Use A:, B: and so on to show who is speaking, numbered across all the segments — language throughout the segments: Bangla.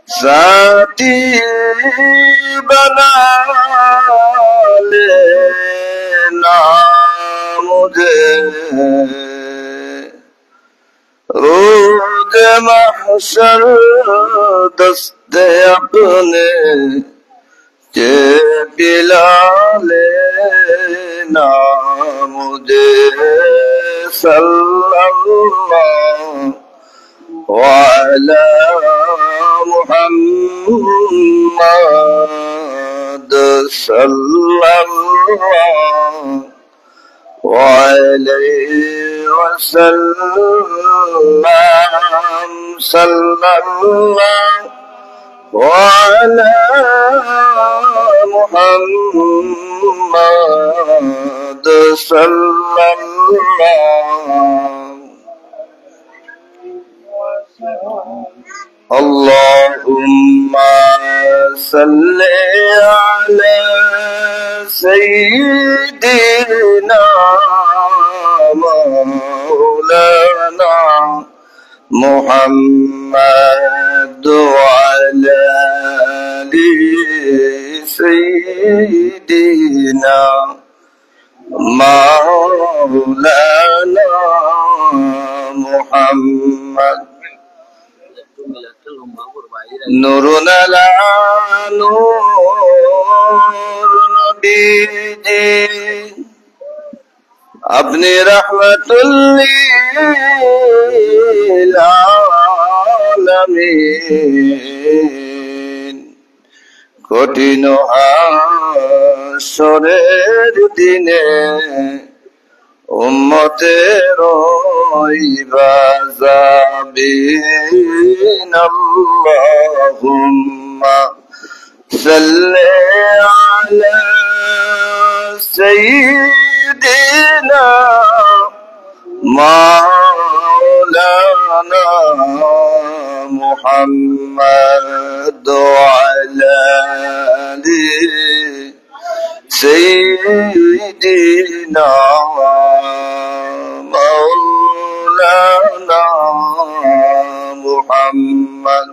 A: साथी बना लेना मुझे रोज महशर दस्ते अपने के पिला लेना मुझे सल्लल्लाहु अलैहि मुहम्मद सल्लल्लाहु अलैहि वसल्लम सल्लल्लाहु अलैहि मुहम्मद सल्लल्लाहु अल्लाहुम्मा सल्ली अला सय्यिदिना मौलाना मुहम्मद वअला आलि सय्यिदिना मौलाना मुहम्मद नूरुन अला नूर नबीजी अपनी रहमतुल लिल आलमीन कठिन हाशরের দিনে উম্মতের ইবাজাবিন আল্লাহুম্মা সাল্লি আলা সাইয়্যিদিনা মাওলানা মুহাম্মদ ওয়ালা আলি سيدنا مولانا محمد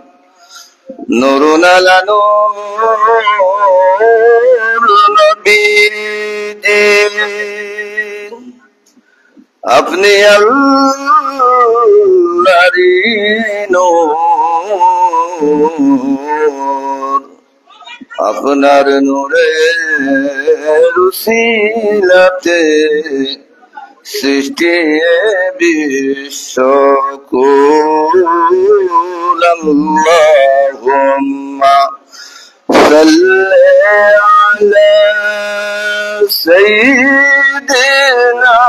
A: نورنا لنور نبيدي अपनी अल्लाहरी नूर আপনার নূরের উসিলাতে সৃষ্টি বিশ্বকুল আল্লাহুম্মা সাল্লি আলা সাইয়্যিদিনা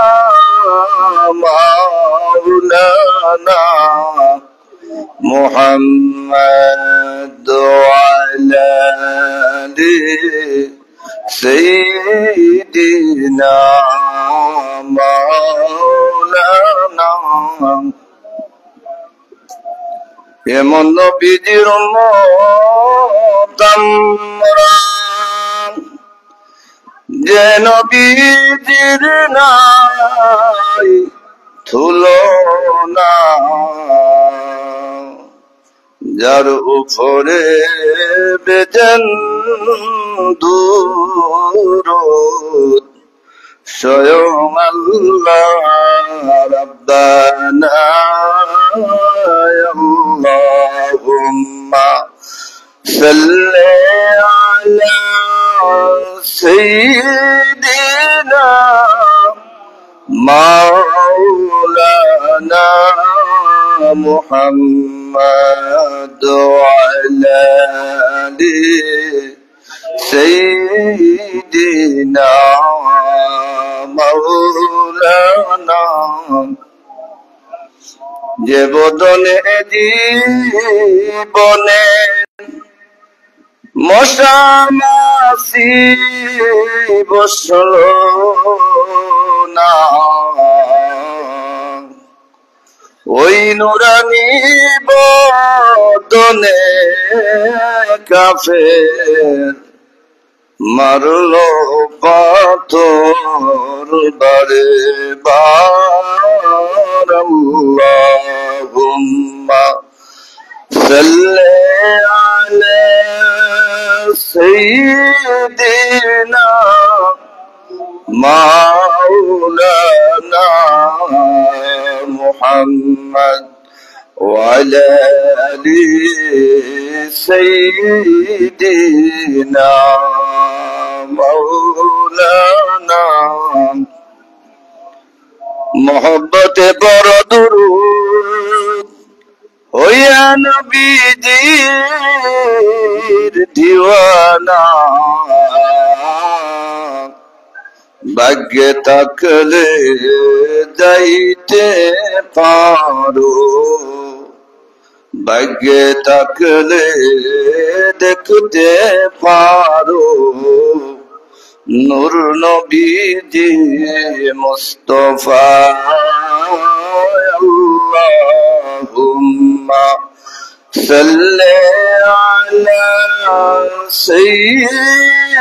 A: মাওলানা মুহাম্মদ ওয়ালা আলি সাইয়্যিদিনা মাওলানা এমন নবীজির উম্মত আমরা যে নবীজির নাই তুলনা যার উপরে বেজেন দুরূদ স্বয়ং আল্লাহ রাব্বানা আল্লাহুম্মা সাল্লি আলা সাইয়্যিদিনা মাওলানা মুহাম্মদ ওয়ালা আলি সাইয়্যিদিনা মাওলানা যে বদনে জীবনে মশা মাছি বসল না ওই নুরানি বদনে কাফের মারলো পাথর বারে বার আল্লাহুম্মা সাল্লি سيدنا مولانا محمد وعلى آل سيدنا مولانا محبت پر درود ও ইয়া নবীজির দিওয়ানা ভাগ্যে থাকলে যাইতে পারো ভাগ্যে থাকলে দেখতে পারো নূর নবীজি মুস্তাফা আল্লাহুম্মা সাল্লি আলা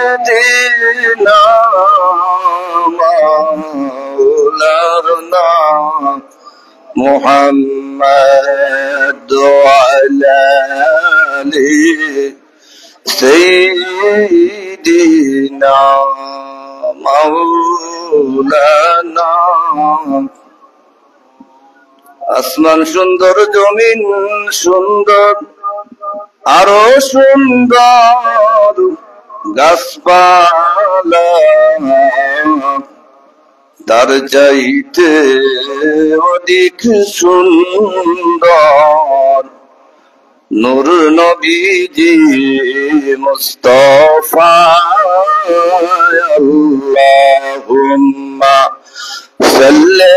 A: সাইয়্যিদিনা মাওলানা মুহাম্মদ ওয়া আলা আলি সাইয়্যিদিনা মাওলানা আসমান সুন্দর জমিন সুন্দর আরো সুন্দর গাছপালা তার চাইতে অধিক সুন্দর নূর নবীজি মুস্তাফা আল্লাহুম্মা সাল্লি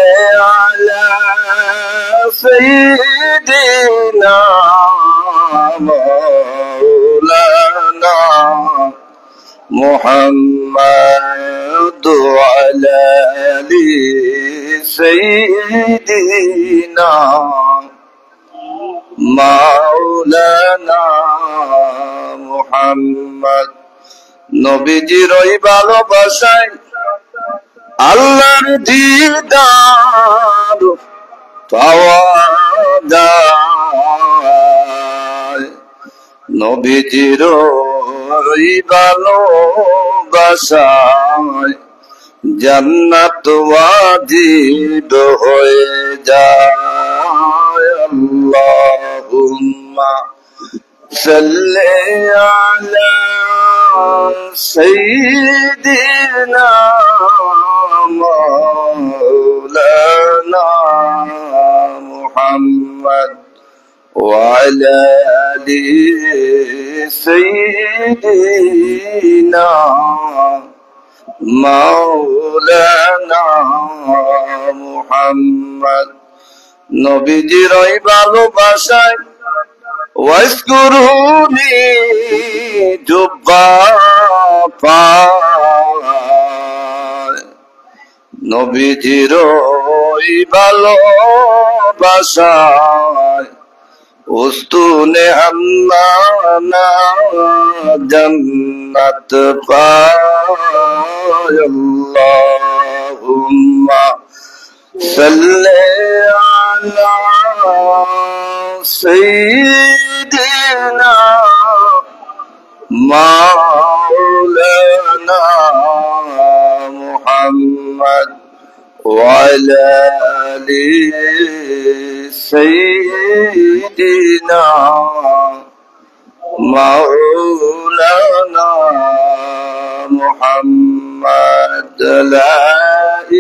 A: আলা সাইয়্যিদিনা মাওলানা মুহাম্মদ ওয়া আলা আলি সাইয়্যিদিনা মাওলানা মুহাম্মদ নবীজির ওই ভালোবাসায় আল্লাহর দিদার পাওয়া যায় নবীজির ওই ভালোবাসায় জান্নাত ওয়াজিব হয়ে যায় আল্লাহুম্মা সাল্লি আলা সাইয়্যিদিনা মাওলানা মুহাম্মদ ওয়া আলা আলি সাইয়্যিদিনা মাওলানা মুহাম্মদ নবীজির ওই ভালোবাসায় ওয়াসকুরুনি জুব্বা পায় নবীজির ওই ভালোবাসায় উস্তুনে হান্নানা জান্নাত পায় আল্লাহুম্মা সাল্লি আলা সাইয়্যিদিনা মাওলানা মুহাম্মদ ওয়া আলা আলি সাইয়্যিদিনা মাওলানা মুহাম্মদ লা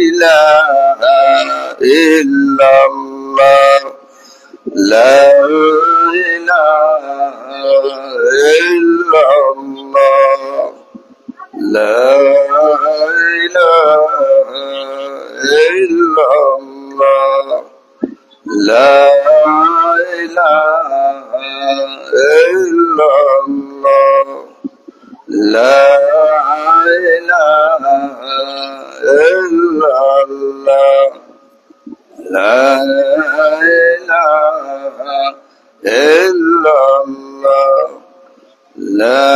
A: ইলাহা ইল্লাল্লাহ لا إله إلا الله لا إله إلا الله لا إله إلا الله لا إله إلا الله لا إله إلا الله لا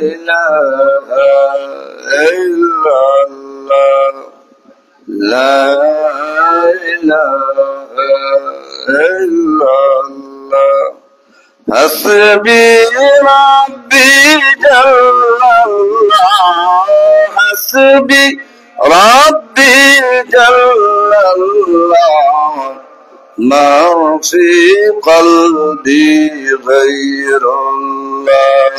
A: إله إلا الله لا إله إلا الله حسبي ربي illallah hasbi rabbi jallallah ma fi qalbi ghayrullah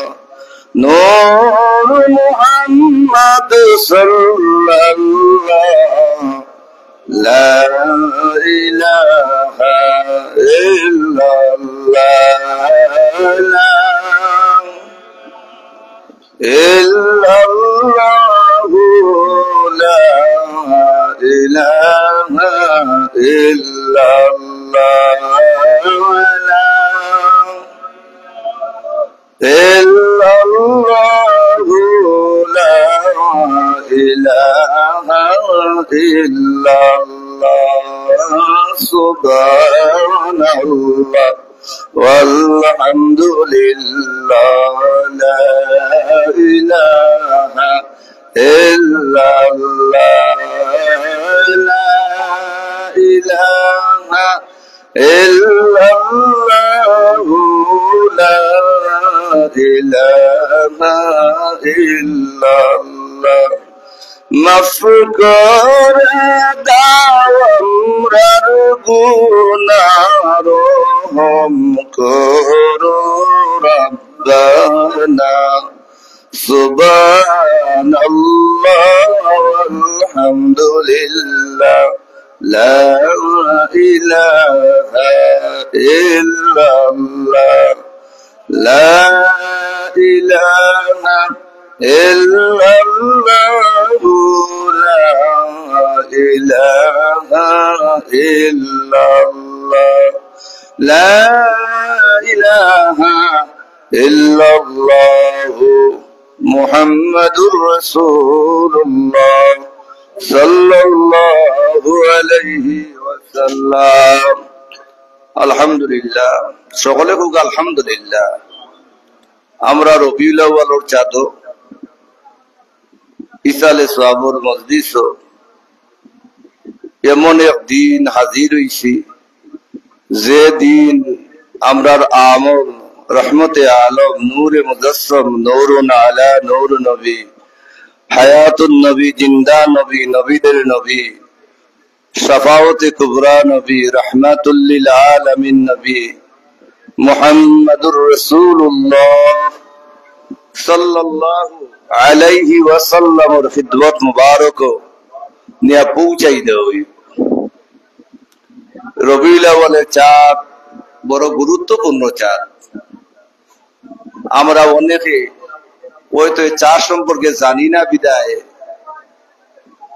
A: Nur Muhammad sallallahu La ilaha illallah La illallahu La ilaha illallah La illallahu la ilaha illallah subhanallah walhamdulillah la ilaha illallah la ilaha illallah la ilaha illallah mafkor dawamrar gunaro hum koro rabbana subhanallah walhamdulillah la ilaha illallah La ilaha illallah La ilaha illallah La ilaha illallah Muhammadur Rasulullah Sallallahu alayhi wa sallam Alhamdulillah সকলে হোক আলহামদুলিল্লাহ আমরা রবিউল আউয়ালের চাঁদ ইসালে সওয়াবর মজলিস এমন এক দিন হাজির হইছি যে দিন আমরার আমল রহমতে আলম নূরে মুজাসসাম নূরুন আলা নূর নবী হায়াতুন নবী জিন্দা নবী নবীদের নবী শাফাওয়াতে কুবরা নবী রাহমাতুল লিল আলামিন নবী মুহাম্মাদুর রাসূলুল্লাহ সাল্লাল্লাহু আলাইহি ওয়াসাল্লামের খিদমত মুবারক নিয়ে পৌঁছাই দেই রবিউল আউয়ালের চাঁদ বড় গুরুত্বপূর্ণ চাঁদ আমরা অনেকে হয়তো এই চাঁদ সম্পর্কে জানি না বিদায়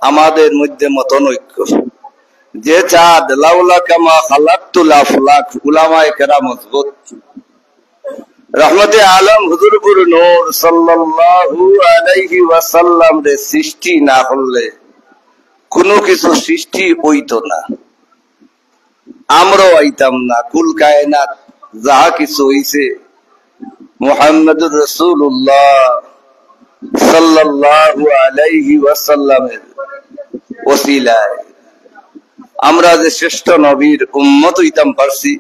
A: আমাদের মধ্যে মতনৈক্য যে চাঁদ লাউলা কামা খালাকতুল আফলাক উলামায়ে কেরাম মজবুত রহমতে আলম হুজুরপুর নূর সাল্লাল্লাহু আলাইহি ওয়াসাল্লাম রে সৃষ্টি না হলে কোনো কিছু সৃষ্টি হইতো না আমরাও আইতাম না কুল কায়নাত যাহা কিছু হইছে মুহাম্মদুর রাসূলুল্লাহ সাল্লাল্লাহু আলাইহি ওয়াসাল্লামের ওসিলায় আমরা যে শ্রেষ্ঠ নবীর উম্মত হইতাম পারছি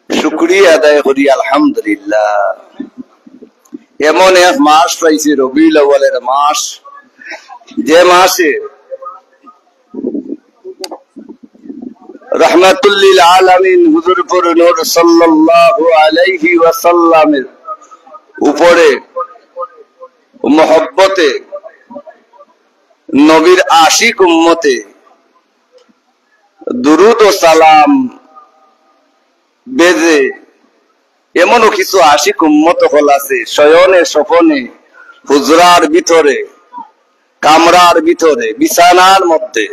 A: শুকরিয়া আদায় করি আলহামদুলিল্লাহ এমন এক মাস পাইছি রবিউল আউয়ালের মাস যে মাসে রহমাতুল লিল আলামিন হুজুরপুর নূর সাল্লাল্লাহু আলাইহি ওয়াসাল্লামের উপরে মহব্বতে নবীর আশিক উম্মতে দুরুদ ও সালাম বেজে এমনও কিছু আশিক উম্মত হল আছে শয়নে স্বপনে হুজরার ভিতরে কামরার ভিতরে বিছানার মধ্যে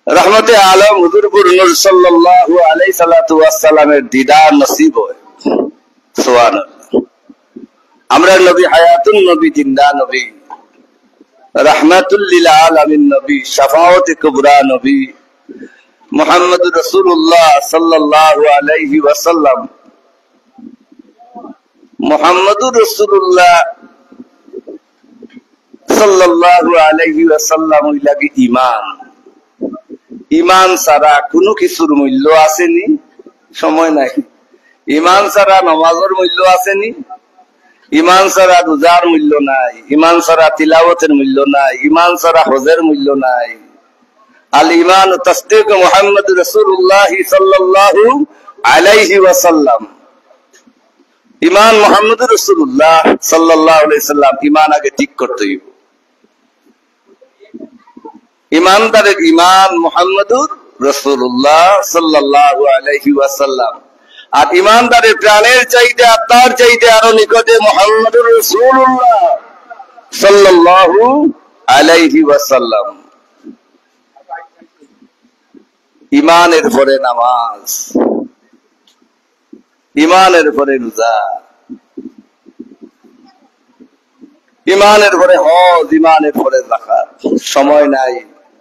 A: রহমতে আলম হুজুরপুর নূর সাল্লাল্লাহু আলাইহি সাল্লাতু ওয়াস সালামের দিদার নসিব হয় সুবহানাল্লাহ আমরা নবী হায়াতুন নবী জিন্দা নবী রহমাতুল লিল আলামিন নবী শাফাওয়াতে কুবরা নবী মুহাম্মদুর রাসূলুল্লাহ সাল্লাল্লাহু আলাইহি ওয়াসাল্লাম মুহাম্মদুর রাসূলুল্লাহ সাল্লাল্লাহু আলাইহি ওয়াসাল্লাম লাগি ঈমান ঈমান ছাড়া কোনো কিছুর মূল্য আসেনি সময় নাই ঈমান ছাড়া নামাজের মূল্য আসেনি ইমান ছাড়া রোজার মূল্য নাই, ইমান ছাড়া তিলাওয়াতের মূল্য নাই, ইমান ছাড়া হজের মূল্য নাই। আল ইমান তাসদীক মুহাম্মদ রাসূলুল্লাহ সাল্লাল্লাহু আলাইহি ওয়াসাল্লাম। ইমান মুহাম্মদুর রাসূলুল্লাহ সাল্লাল্লাহু আলাইহি ওয়াসাল্লাম, ইমান আগে ঠিক করতে হইব। ইমানদারের ইমান মুহাম্মদুর রাসূলুল্লাহ সাল্লাল্লাহু আলাইহি ওয়াসাল্লাম। আর ইমানদারের প্রাণের চাইতে, আত্মার চাইতে আরো নিকটে মুহাম্মদুর রাসূলুল্লাহ সাল্লাল্লাহু আলাইহি ওয়াসাল্লাম। ইমানের পরে নামাজ, ইমানের পরে রোজা, ইমানের পরে হজ, ইমানের পরে যাকাত। সময় নাই,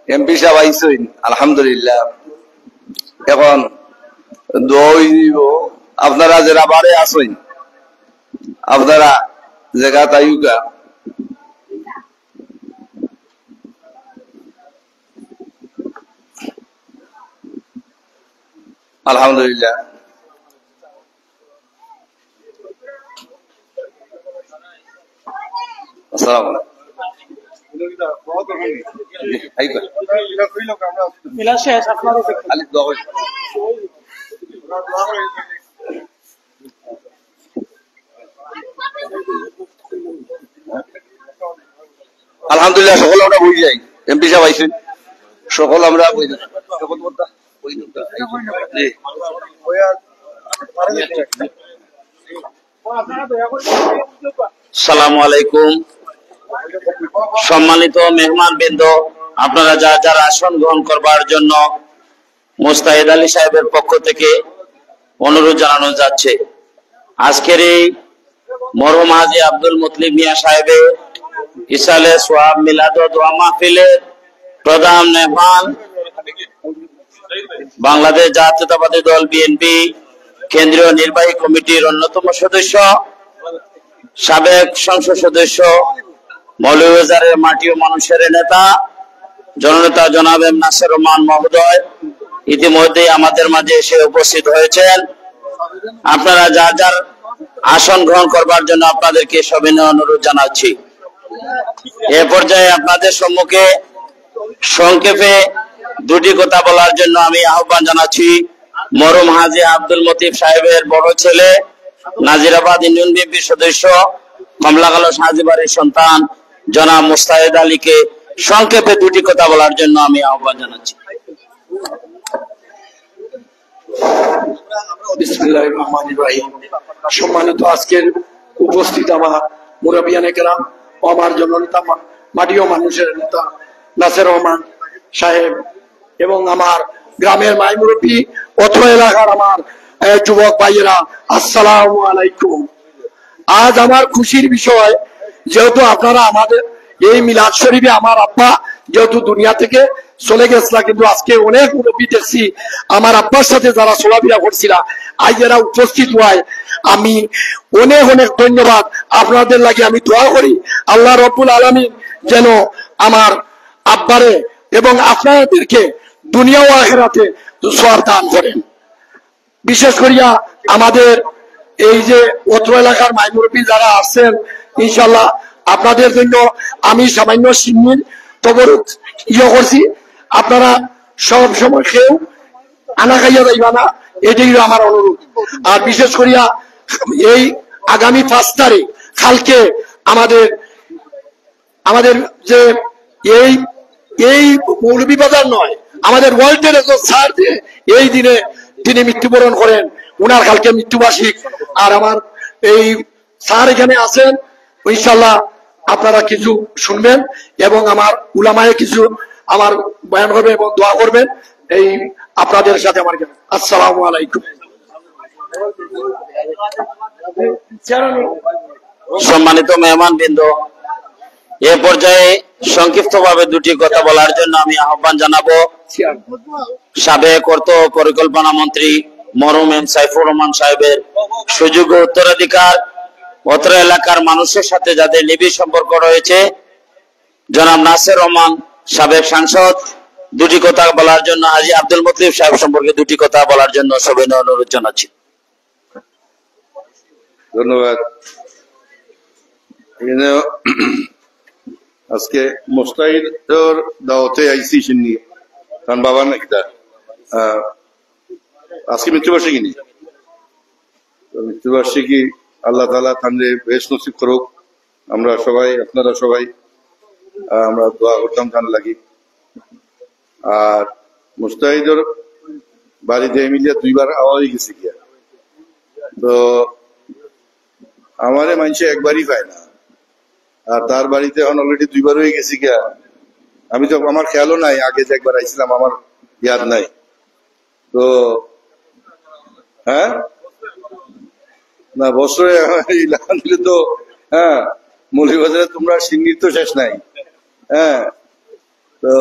A: এমপি সাহেব আইসইন আলহামদুলিল্লাহ। এখন আপনারা যারা বারে আসইন, আপনারা জায়গা তাইকা আলহামদুলিল্লাহ। আসসালামু আলহামদুলিল্লাহ। সকল আমরা বই যাই, এমপি সাহেব আইসেন, সকল আমরা বই যাই।
B: সালামু আলাইকুম। সম্মানিত মেহমান বৃন্দ, আপনারা যারা আসন গ্রহণ করবার জন্য মুস্তাহিদ আলী সাহেবের পক্ষ থেকে অনুরোধ জানানো যাচ্ছে। আজকের এই মরহুম হাজী আব্দুল মুতলিব মিয়া সাহেবের ইসালে সোয়াব মিলাদ ও দোয়া মাহফিলের প্রধান মেহমান বাংলাদেশ জাতীয়তাবাদী দল বিএনপি কেন্দ্রীয় নির্বাহী কমিটির অন্যতম সদস্য, সাবেক সংসদ সদস্য, মৌলভীবাজারের মাটি ও মানুষের নেতা জননেতা জনাব এম নাসির রহমান মহোদয় ইতিমধ্যেই আমাদের মাঝে এসে উপস্থিত হয়েছেন। আপনারা যার আসন গ্রহণ করবার জন্য আপনাদেরকে সবিনয় অনুরোধ জানাচ্ছি। এ পর্যায়ে আপনাদের সম্মুখে সংক্ষেপে দুটি কথা বলার জন্য আমি আহ্বান জানাচ্ছি মরহুম হাজী আব্দুল মতিব সাহেবের বড় ছেলে, নাজিরাবাদ ইউনিয়ন বিএনপির সদস্য, কমলাকালস হাজী বাড়ির সন্তান জনাব মুস্তাহিদ আলীকে সংক্ষেপে দুটি কথা বলার জন্য আমি আহ্বান জানাচ্ছি।
C: বিসমিল্লাহির রহমানির রহিম। সম্মানিত আজকের উপস্থিত আমার মুরব্বিয়ানে কেরাম ও আমার জননেতা মাটি ও মানুষের নেতা নাসির রহমান সাহেব এবং আমার গ্রামের মাই মুরব্বী, অত্র এলাকার আমার যুবক ভাইয়েরা, আসসালামু আলাইকুম। আজ আমার খুশির বিষয়, যেহেতু আপনারা আমাদের এই মিলাদ শরীফে আমার আব্বা যেহেতু দুনিয়া থেকে চলে গেছিল, কিন্তু আজকে অনেক মুরব্বী দেখছি আমার আব্বার সাথে যারা চলাফেরা করছিল, আজ যারা উপস্থিত হয়, আমি অনেক অনেক ধন্যবাদ আপনাদের লাগে। আমি দোয়া করি আল্লাহ রব্বুল আলামিন যেন আমার আব্বারে এবং আপনাদেরকে দুনিয়া ও আখিরাতে সওয়াব দান করেন। বিশেষ করিয়া আমাদের এই যে অত্র এলাকার মাই মুরব্বী যারা আসছেন, ইনশাল্লাহ আপনাদের জন্য আমি সামান্য সিন্নির তবরুক করছি। আপনারা সব সময় খেয়েও আনা খাইয়া যাইবা না, এটাই আমার অনুরোধ। আর বিশেষ করিয়া এই আগামী 5 তারিখ কালকে আমাদের যে এই মৌলভীবাজার নয়, আমাদের ওয়ার্ল্ডের স্যার যে এই দিনে তিনি মৃত্যুবরণ করেন, উনার কালকে মৃত্যুবার্ষিক। আর আমার এই স্যার এখানে আছেন, ইনশাল্লাহ আপনারা কিছু শুনবেন এবং আমার উলামায়ে কিছু আমার বয়ান করবে এবং দোয়া করবেন। এই আপনাদের সাথে আমার আসসালামু আলাইকুম।
B: সম্মানিত মেহমান বৃন্দ, এ পর্যায়ে সংক্ষিপ্তভাবে দুটি কথা বলার জন্য আমি আহ্বান জানাবো সাবেক অর্থ পরিকল্পনা মন্ত্রী মরহুম এম সাইফুর রহমান সাহেবের সুযোগ্য উত্তরাধিকার, অত্র এলাকার মানুষের সাথে যাদের নিবিড় সম্পর্ক রয়েছে, জনাব নাসির রহমান সাবেক সাংসদ, দুটি কথা বলার জন্য হাজী আব্দুল মুতলিব সাহেব সম্পর্কে দুটি কথা বলার জন্য সবিনয় অনুরোধ জানাচ্ছি।
A: ধন্যবাদ।
D: এখানে আজকে মুস্তাহিদর দাওয়াতে আইসি শুনি কারণ বাবার নাকি তার আজকে মৃত্যুবার্ষিকী নেই, মৃত্যুবার্ষিকী আল্লাহ তাআলা তানরে বেশ নসিব করুক। আমরা সবাই, আপনারা সবাই আমরা দোয়া করতাম তার লাগি। আর মুস্তাহিদর বাড়িতে মিলিয়া 2 বার আওয়া হয়ে গেছে গিয়া, তো আমারে মানুষে একবারই পায় না, আর তার বাড়িতে এখন অলরেডি 2 বার হয়ে গেছি গিয়া। আমি তো আমার খেয়ালও নাই আগে যে একবার আইছিলাম, আমার ইয়াদ নাই। তো হ্যাঁ না বছরে দিলে তো হ্যাঁ মৌলভীবাজারে তোমরা সিঙ্গির তো শেষ নাই। হ্যাঁ তো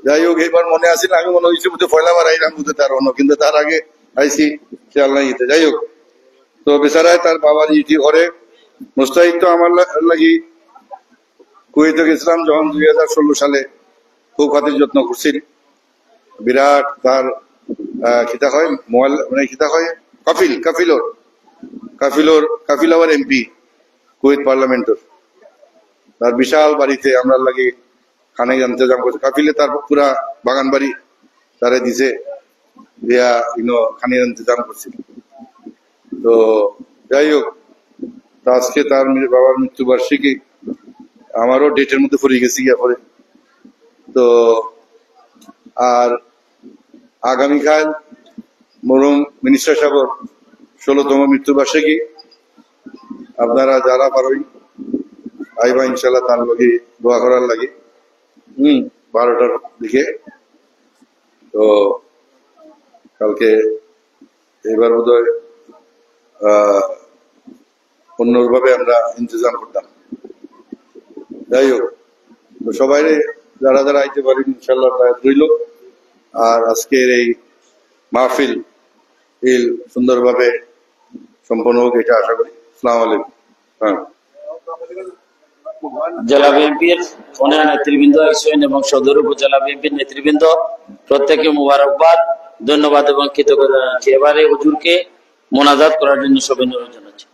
D: যাই হোক, এবার মনে আছে না, আমি মনে হয়েছে বুঝতে পয়লা বার আইলাম বুঝতে তার অন্য, কিন্তু তার আগে আইসি খেয়াল নাই। যাই হোক, তো বেচারায় তার বাবার ইটি ঘরে মুস্তাহিদ তো আমার লাগি কুয়েতে গেছিলাম যখন 2016 সালে, খুব খাতির যত্ন করছিল। বিরাট তার খিতা হয় মোবাইল মানে খিতা হয় কাফিল আওয়ার এমপি কুয়েত পার্লামেন্টের, তার বিশাল বাড়িতে আমরা লাগে খানে ইন্তজাম করছে। কাফিলে তার পুরা বাগান বাড়ি তারে দিছে, দিয়া খানের ইন্তজাম করছিল। তো যাই হোক, আজকে তার বাবার মৃত্যুবার্ষিকী, আমারও ডেটের মধ্যে পড়ে গেছি গিয়া পরে। তো আর আগামীকাল মরহুম মিনিস্টার সাহেবের 16তম মৃত্যুবার্ষিকী। আপনারা যারা পারই আইবা ইনশাল্লাহ তার লগে দোয়া করার লাগে 12টার দিকে। তো কালকে এবার বোধ হয় অন্যভাবে আমরা ইন্তজাম করতাম। যাই হোক, তো সবাই যারা যারা আইতে পারেন ইনশাল্লাহ রইল। আর আজকের এই মাহফিল সুন্দরভাবে সম্পন্ন হোক এটা আশা করি। আসসালামু আলাইকুম। হ্যাঁ,
B: জেলা বিএনপির অনেক নেতৃবৃন্দ এসেছেন এবং সদর উপজেলা বিএনপির নেতৃবৃন্দ, প্রত্যেকে মুবারকবাদ, ধন্যবাদ এবং কৃতজ্ঞতা জানাচ্ছি। এবারে হুজুরকে মোনাজাত করার জন্য সবাই অনুরোধ জানাচ্ছি।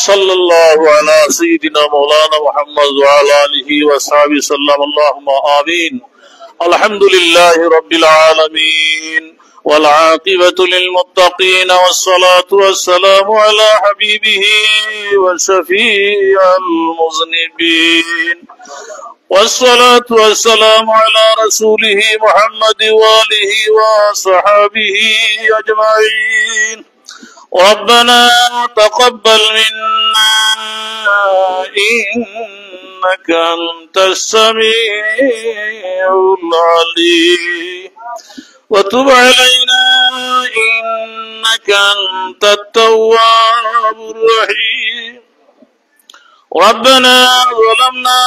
E: सल्लल्लाहु अला सय्यिदिना मौलाना मुहम्मद व अला आलिहि व सहाबिहि सल्लम। अल्लाहुम्मा आमीन। अल्हम्दुलिल्लाहि रब्बिल आलमीन वल आक़िबतु लिल मुत्तक़ीन वस्सलातु वस्सलामु अला हबीबिहि व शफीअल मुज़निबीन वस्सलातु वस्सलामु अला रसूलिहि मुहम्मद व आलिहि व सहाबिहि अजमाईन। ربنا تقبل منا إنك أنت السميع العليم وتب علينا إنك أنت التواب الرحيم. ربنا ظلمنا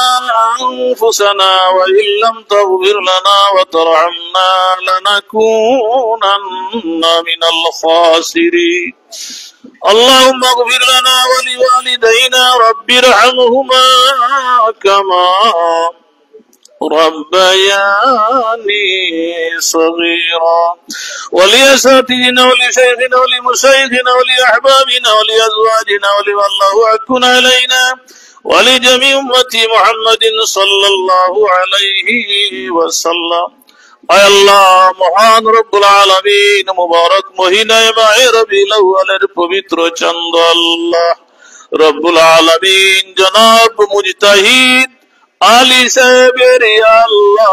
E: أنفسنا وإن لم تغفر لنا وترحمنا لنكونن من الخاسرين. اللهم اغفر لنا ولوالدينا رب ارحمهما كما ربياني صغيرا. ولأساتذتنا ولشيخنا ولمشايخنا ولأحبابنا ولأزواجنا ولمن له حق علينا ولجميع أمة محمد صلى الله عليه وسلم. আয় আল্লাহ, মহান রব্বুল আলামিন, মুবারক মহিনায় মাহে রবিউল আউয়ালের পবিত্র চন্দ্র আল্লাহ রব্বুল আলামিন জনাব মুজতাহিদ আলী সাহেবের আল্লাহ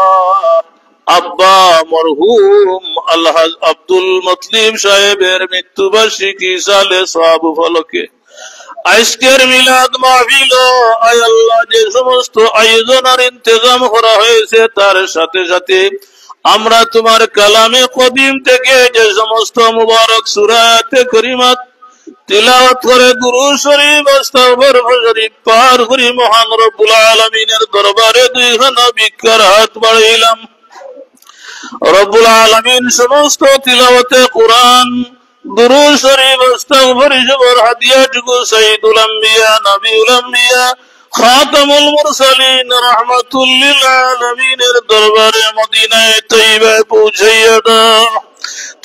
E: আব্বা মরহুম আলহাজ আব্দুল মতলিব সাহেবের মৃত্যুবার্ষিকী সালে সওয়াব উপলক্ষে আজকের মিলাদ মাহফিল, আয় আল্লাহ, যে সমস্ত আয়োজন আর ইন্তজাম করা হয়েছে তার সাথে সাথে আমরা তোমার কালামে কদিম থেকে যে সমস্ত মুবারক সূরাতে করিমাত তিলাওয়াত করে দুরূদ শরীফ আস্তাগফির শরীফ পার করি মহান রব্বুল আলামিনের দরবারে দুইখানা ভিক্ষার হাত বাড়াইলাম। রব্বুল আলামিন সমস্ত তিলাওয়াতে কোরআন, দুরূদ শরীফ, আস্তাগফির শরীফের হাদিয়াটুকু সাইয়্যিদুল আম্বিয়া, নবিউল আম্বিয়া খাতামুল মুরসালিন রাহমাতুল লিল আলামিনের দরবারে মদিনায় তৈয়বায় পৌঁছাইয়া দাও।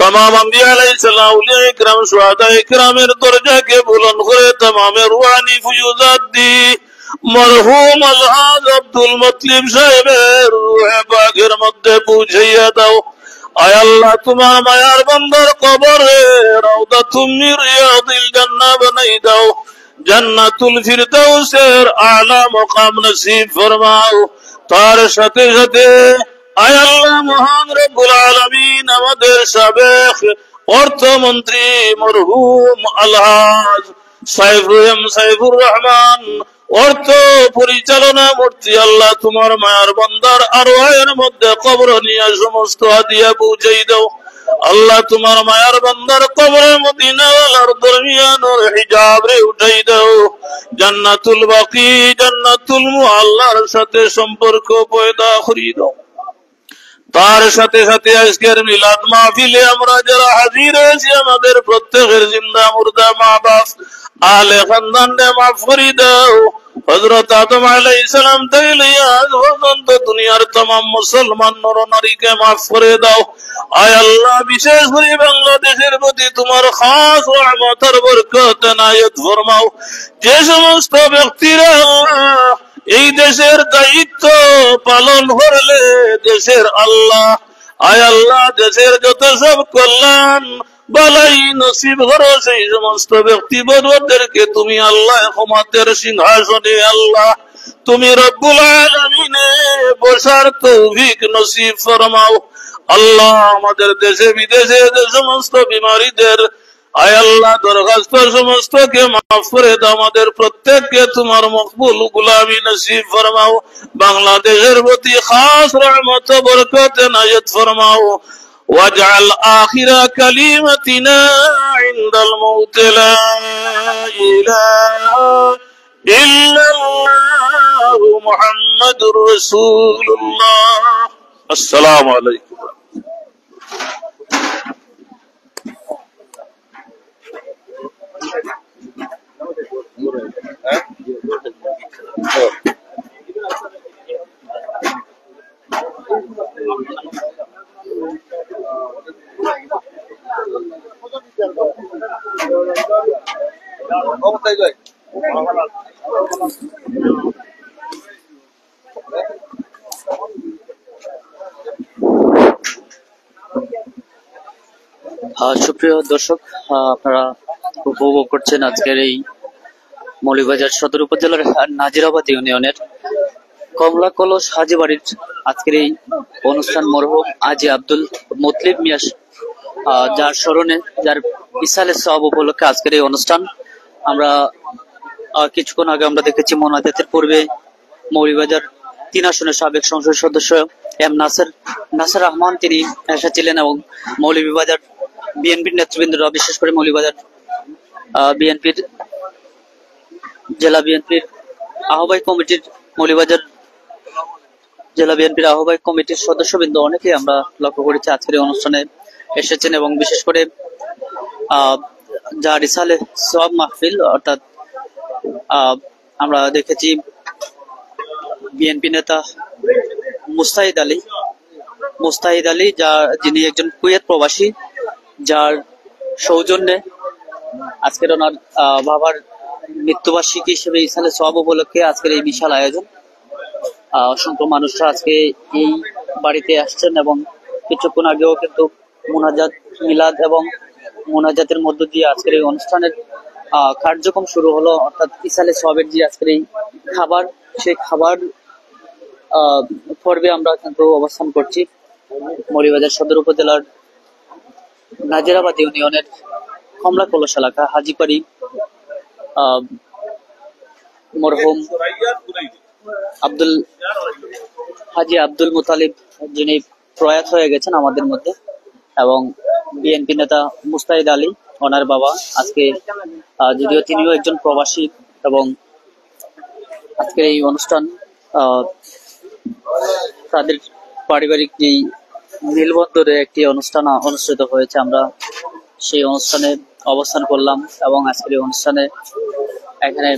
E: तमाम अंबिया अलैहिस्सलाम, औलिया इकराम, शुहदा इकरामेर दर्जाके बुलंद करे तमामेर रूहानी फयूजात दी मरहुम अलहाज अब्दुल मुत्तलिब साहेবের রূহে পাকের মধ্যে পৌঁছাইয়া দাও। আয় আল্লাহ, তোমার মায়ার বান্দার কবরে রাউদাতুম মির রিয়াদিল জান্নাহ বানাই দাও, জান্নাতুল ফিরদাউসের আলা মাকাম নসিব ফরমাও। তার সাথে সাথে আয় আল্লাহ মহান রব্বুল আলামিন আমাদের সাবেক অর্থমন্ত্রী মরহুম আলহাজ সাইফুর রহমান অর্থ পরিচালনা মূর্তি, আল্লাহ তোমার মায়ার বান্দার আরওয়াহের মধ্যে কবর নিয়ে সমস্ত হাদিয়া পৌঁছাই দাও। আল্লাহ তোমার মায়ার বান্দার কবরে মদিনাওয়ালার দরমিয়ানোর হিজাব রে উঠাই দাও। জান্নাতুল বাকি, জান্নাতুল মুআল্লার সাথে সম্পর্ক পয়দা করি দাও। তার সাথে সাথে আজকের মিলাদ মাহফিলে আমরা যারা হাজির হয়েছি, আমাদের প্রত্যেকের জিন্দা মুর্দা মা বাপ আলে খানদানকে মাফ করে দাও। হযরত আদম আলাইহিস সালাম থেকে লইয়া আজ পর্যন্ত দুনিয়ার तमाम মুসলমান নর নারীকে মাফ করে দাও। আয় আল্লাহ, বিশেষ করে বাংলাদেশের প্রতি তোমার খাস রহমত আর বরকত এনায়েত ফরমাও। যে সমস্ত ব্যক্তিরা এই দেশের দায়িত্ব পালন করলে দেশের আল্লাহ, আয় আল্লাহ, দেশের যত সব কল্যাণ বালাই নসিব করো, সেই সমস্ত ব্যক্তিবর্গদেরকে তুমি আল্লাহ ক্ষমতার সিংহাসনে আল্লাহ তুমি রব্বুল আলামিনে বসার তৌফিক নসিব ফরমাও। আল্লাহ, আমাদের দেশে বিদেশে যে সমস্ত বিমারীদের আয় আল্লাহ দরখাস্ত সমস্তকে মাফ করে দাও। আমাদের প্রত্যেককে তোমার মকবুল গুলামি নসিব ফরমাও। বাংলাদেশের প্রতি খাস রহমত বরকত এনায়েত ফরমাও। واجعل آخر كلمتنا عند الموت لا إله إلا الله محمد رسول الله. السلام عليكم.
F: সুপ্রিয় দর্শক, আপনারা উপভোগ করছেন আজকের এই মৌলভীবাজার সদর উপজেলার নাজিরাবাদ ইউনিয়নের কমলা কলস হাজি বাড়ির আজকের এই অনুষ্ঠান মরহুম হাজি আব্দুল মুত্তালিব মিয়া যার স্মরণে, যার ইসালে সওয়াব উপলক্ষে আজকের এই অনুষ্ঠান। আমরা কিছুক্ষণ আগে আমরা দেখেছি মোনাজাতের পূর্বে মৌলভীবাজার 3 আসনের সাবেক সংসদ সদস্য এম নাসের রহমান তিনি এসেছিলেন এবং মৌলভীবাজার বিএনপির নেতৃবৃন্দরা, বিশেষ করে মৌলভীবাজার বিএনপির জেলা বিএনপির আহ্বায়ক কমিটির মৌলভীবাজার জেলা বিএনপির আহ্বায়ক কমিটির সদস্যবৃন্দ অনেকেই আমরা লক্ষ্য করেছি আজকের এই অনুষ্ঠানে এসেছেন এবং বিশেষ করে যা রিসালে সওয়াব মাহফিল, অর্থাৎ আমরা দেখেছি বিএনপি নেতা মুস্তাহিদ আলী যিনি একজন কুয়েত প্রবাসী, যার সৌজন্যে আজকের ওনার বাবার মৃত্যুবার্ষিকী হিসেবে ইসালে সওয়াব উপলক্ষে আজকের এই বিশাল আয়োজন। অসংখ্য মানুষরা আজকে এই বাড়িতে আসছেন এবং কিছুক্ষণ আগেও কিন্তু মুনাজাত, মিলাদ এবং মুনাজাতের মধ্য দিয়ে আজকের এই অনুষ্ঠানের কার্যক্রম শুরু হলো। অর্থাৎ ইসালে সওয়াবের যে আজকের এই খাবার, সেই খাবার পর্বে আমরা কিন্তু অবস্থান করছি মৌলভীবাজার সদর উপজেলার নাজিরাবাদ ইউনিয়নের কমলা কলস এলাকা হাজিপাড়ি মরহুম হাজি আব্দুল মুত্তালিব, যিনি প্রয়াত হয়ে গেছেন আমাদের মধ্যে, এবং বিএনপি নেতা মুস্তাহিদ আলী ওনার বাবা। আজকে যদিও তিনিও একজন প্রবাসী এবং আজকের এই অনুষ্ঠান তাদের পারিবারিক যেই মেলবন্ধনে একটি অনুষ্ঠান অনুষ্ঠিত হয়েছে, আমরা সেই অনুষ্ঠানে অবস্থান করলাম এবং আজকের এই অনুষ্ঠানে এখানে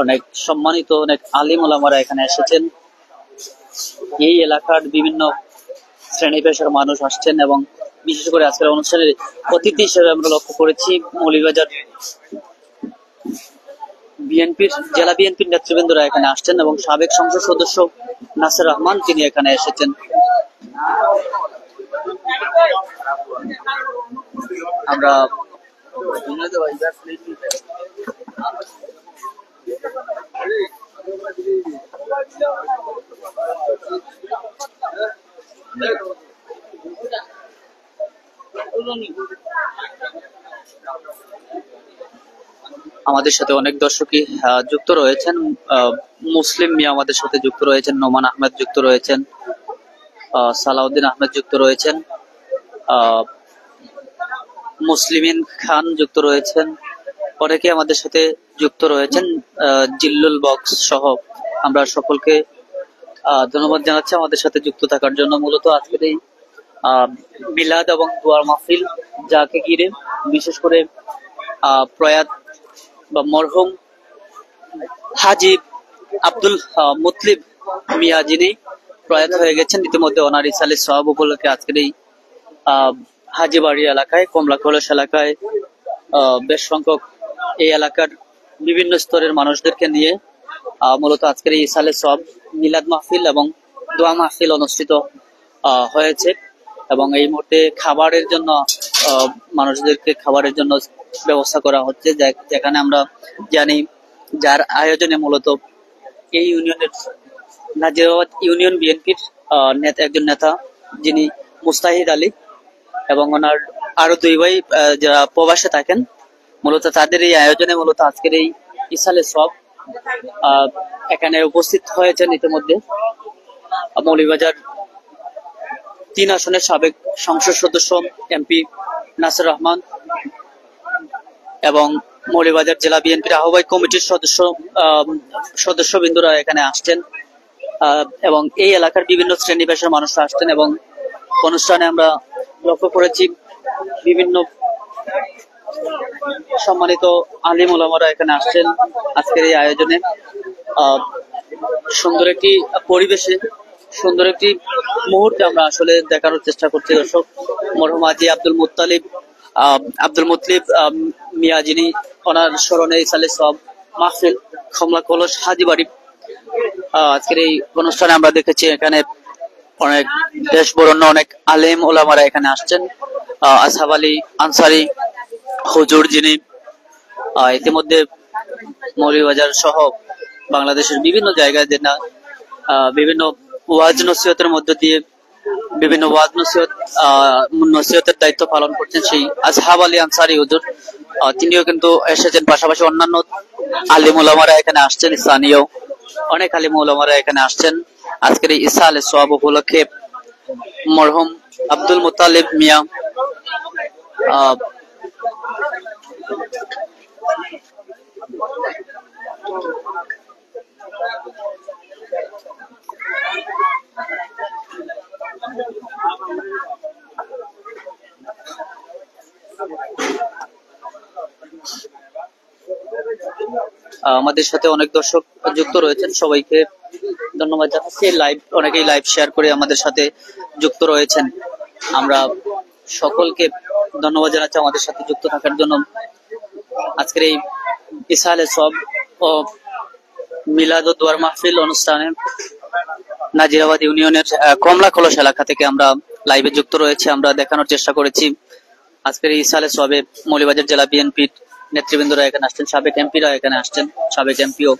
F: অনেক সম্মানিত অনেক আলিম ওলামারা এখানে এসেছেন। এই এলাকার বিভিন্ন শ্রেণী পেশার মানুষ আসছেন এবং বিশেষ করে আজকের অনুষ্ঠানের অতিথি হিসেবে আমরা লক্ষ্য করেছি মৌলভীবাজার জেলা বিএনপির নেতৃবৃন্দরা এখানে আসছেন এবং সাবেক সংসদ সদস্য নাসির রহমান তিনি এখানে এসেছেন। আমরা আমাদের সাথে অনেক দর্শকই যুক্ত রয়েছেন। মুসলিম মিয়া আমাদের সাথে যুক্ত রয়েছেন, নোমান আহমেদ যুক্ত রয়েছেন, সালাউদ্দিন আহমেদ যুক্ত রয়েছেন, মুসলিমিন খান যুক্ত রয়েছেন, অনেকে আমাদের সাথে যুক্ত রয়েছেন, জিল্লুল বক্স সহ। আমরা সকলকে ধন্যবাদ জানাচ্ছি আমাদের সাথে যুক্ত থাকার জন্য। মূলত আজকের এই মিলাদ এবং দোয়ার মাহফিল যাকে ঘিরে বিশেষ করে প্রয়াত বা মরহুম হাজী আব্দুল মুতলিব মিয়া যিনি প্রয়াত হয়ে গেছেন, ইতিমধ্যে ওনার ইসালের সওয়াব উপলক্ষে আজকের এই হাজীবাড়ি এলাকায়, কমলা কলস এলাকায় বেশ সংখ্যক এই এলাকার বিভিন্ন স্তরের মানুষদেরকে নিয়ে মূলত আজকের এই ইসালের সওয়াব মিলাদ মাহফিল এবং দোয়া মাহফিল অনুষ্ঠিত হয়েছে। এবং এই মুহূর্তে খাবারের জন্য মানুষদেরকে খাবারের জন্য ব্যবস্থা করা হচ্ছে, যেখানে আমরা জানি যার আয়োজনে মূলত এই ইউনিয়নের নাজিরাবাদ ইউনিয়ন বিএনপির একজন নেতা যিনি মুস্তাহিদ আলী এবং ওনার আরো দুই ভাই যারা প্রবাসে থাকেন, মূলত তাদের এই আয়োজনে মূলত আজকের এই ইসালে সব এখানে উপস্থিত হয়েছেন। ইতিমধ্যে মৌলভীবাজার 3 আসনের সাবেক সংসদ সদস্য এমপি নাসির রহমান এবং মৌলভীবাজার জেলা বিএনপির আহ্বায়ক কমিটির সদস্যবৃন্দরা এখানে আসছেন এবং এই এলাকার বিভিন্ন শ্রেণী পেশার মানুষরা আসছেন। এবং অনুষ্ঠানে আমরা লক্ষ্য করেছি বিভিন্ন সম্মানিত আলিম ওলামারা এখানে আসছেন আজকের এই আয়োজনে। সুন্দর একটি পরিবেশে সুন্দর একটি মুহূর্তে আমরা আসলে দেখানোর চেষ্টা করছি দর্শক। মরহুম হাজী আব্দুল মুতলিব মিয়া যিনি ওনার স্মরণে ইসালে সওয়াব মাহফিল কমলা কলস হাজীবাড়ি আজকের এই অনুষ্ঠানে আমরা দেখেছি এখানে অনেক দেশ বরণ্য অনেক আলেম ওলামারা এখানে আসছেন। আসহাব আলী আনসারী হুজুর যিনি ইতিমধ্যে মৌলভীবাজার সহ বাংলাদেশের বিভিন্ন জায়গায় বিভিন্ন ওয়াজ নসিহতের মধ্য দিয়ে বিভিন্ন ওয়াজ নসিহতের দায়িত্ব পালন করছেন সেই আসহাব আলী আনসারী হুজুর, তিনিও কিন্তু এসেছেন। পাশাপাশি অন্যান্য আলিম ওলামারা এখানে আসছেন, স্থানীয় অনেক আলিম ওলামারা এখানে আসছেন আজকের এই ইসালে সওয়াব উপলক্ষে। মরহুম আব্দুল মুতালিব মিয়া আমাদের সাথে অনেক দর্শক যুক্ত রয়েছেন, সবাইকে ধন্যবাদ জানাচ্ছি। অনেকেই লাইভ শেয়ার করে আমাদের সাথে যুক্ত রয়েছেন। আমরা সকলকে ধন্যবাদ জানাচ্ছি আমাদের সাথে যুক্ত থাকার জন্য। আজকের এই ইসালে সওয়াব ও মিলাদ ও দোয়ার মাহফিল অনুষ্ঠানে নাজিরাবাদ ইউনিয়নের কমলা কলস এলাকা থেকে আমরা লাইভে যুক্ত রয়েছি। আমরা দেখানোর চেষ্টা করেছি আজকের এই ইসালে সওয়াবে মৌলভীবাজার জেলা বিএনপির নেতৃবৃন্দরা এখানে আসছেন, সাবেক এমপিরা এখানে আসছেন, সাবেক এমপিও।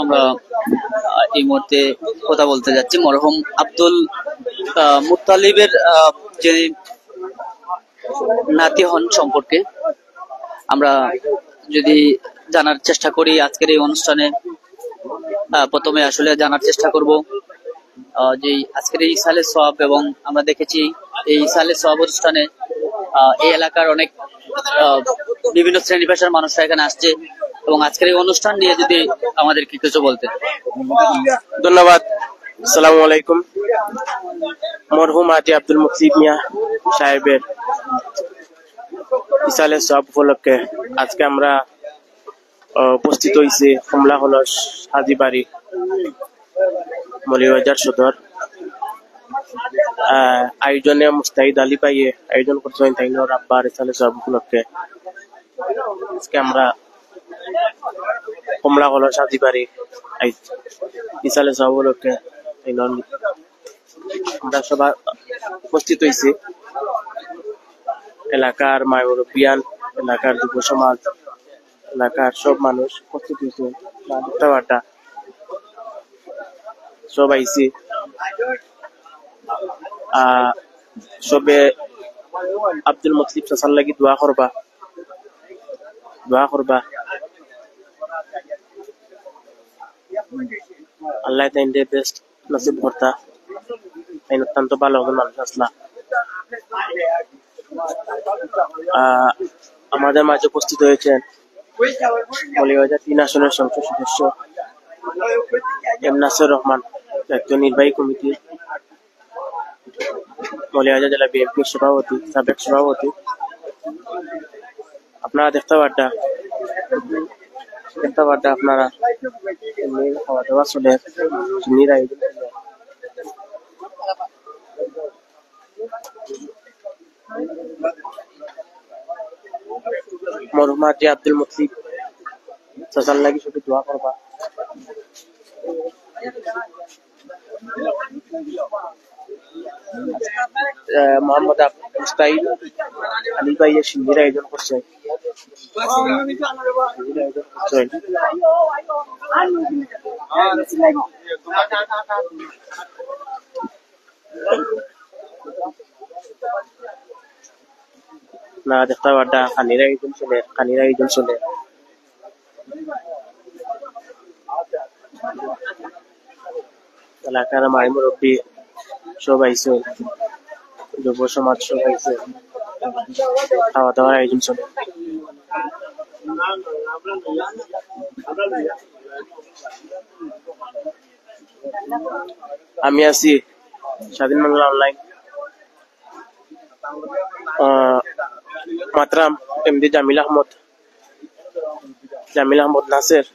F: আমরা এই মুহূর্তে কথা বলতে যাচ্ছি মরহুম আব্দুল মুত্তালিবের যে নাতি হন সম্পর্কে। আমরা যদি জানার চেষ্টা করি আজকের এই অনুষ্ঠানে, প্রথমে আসলে জানার চেষ্টা করব যে আজকের এই ইসালে সওয়াব, এবং আমরা দেখেছি এই ইসালে সওয়াব অনুষ্ঠানে এই এলাকার অনেক বিভিন্ন শ্রেণী পেশার মানুষরা এখানে আসছে, এবং আজকের এই অনুষ্ঠান নিয়ে যদি আমাদেরকে কিছু বলতেন।
G: ধন্যবাদ। আসসালামু আলাইকুম। মরহুম হাজী আব্দুল মুতলিব মিয়া সাহেবের ইসালে সওয়াব উপলক্ষে আজকে আমরা উপস্থিত হয়েছি কমলা কলস হাজিবাড়ি মৌলভীবাজার সদর। আয়োজনে মুস্তাহিদ আলী ভাইয়ে আয়োজন করছেন তাইনোর আব্বার ইসালে সওয়াব উপলক্ষে। আজকে আমরা কমলা কলস হাজিবাড়ি ইসালে সওয়াব উপলক্ষে আমরা সবাই উপস্থিত হয়েছি। এলাকার মায় মুরব্বিয়ান, এলাকার যুব সমাজ, এলাকার সব মানুষ উপস্থিত হয়েছে। সব আইসি সবে আব্দুল মুতলিব চাচার লাগি দোয়া করবা আল্লাহ তাইনরে বেস্ট নসিব করতা। তাই অত্যন্ত ভালো মানুষ আসলা। আমাদের মাঝে উপস্থিত হয়েছেন মৌলভীবাজার 3 আসনের সংসদ সদস্য এম নাসির রহমান, একজন নির্বাহী কমিটি, মৌলভীবাজার জেলা বিএনপির সভাপতি, সাবেক সভাপতি। আপনারা দেখতে পারটা আপনারা খাওয়া দাওয়া চলে মরহুম হাজী আব্দুল মুতলিব চাচার লাগি শুধু দোয়া করবা। মোহাম্মদ মুস্তাহিদ আলী ভাইয়া শিবির আয়োজন করছে। না দেখতে পারটা খানির আয়োজন চলে। এলাকার মাই মুরব্বী সব আইছে, যুব সমাজ সব আইছে, খাওয়া দাওয়ার আয়োজন চলে। আমি আছি স্বাধীন বাংলা অনলাইন, মাতরাম এমডি জামিল আহমদ নাসের।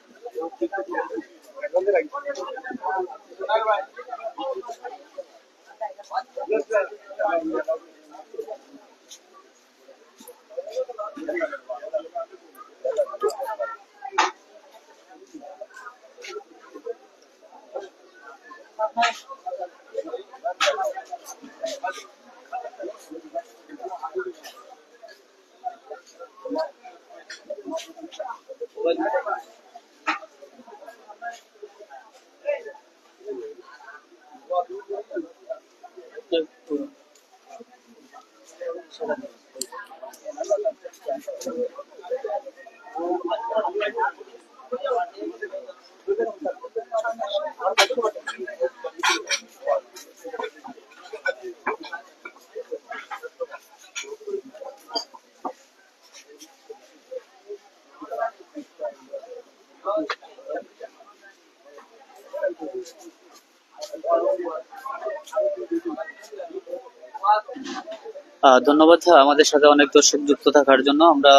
F: ধন্যবাদ আমাদের সাথে অনেক দর্শক যুক্ত থাকার জন্য। আমরা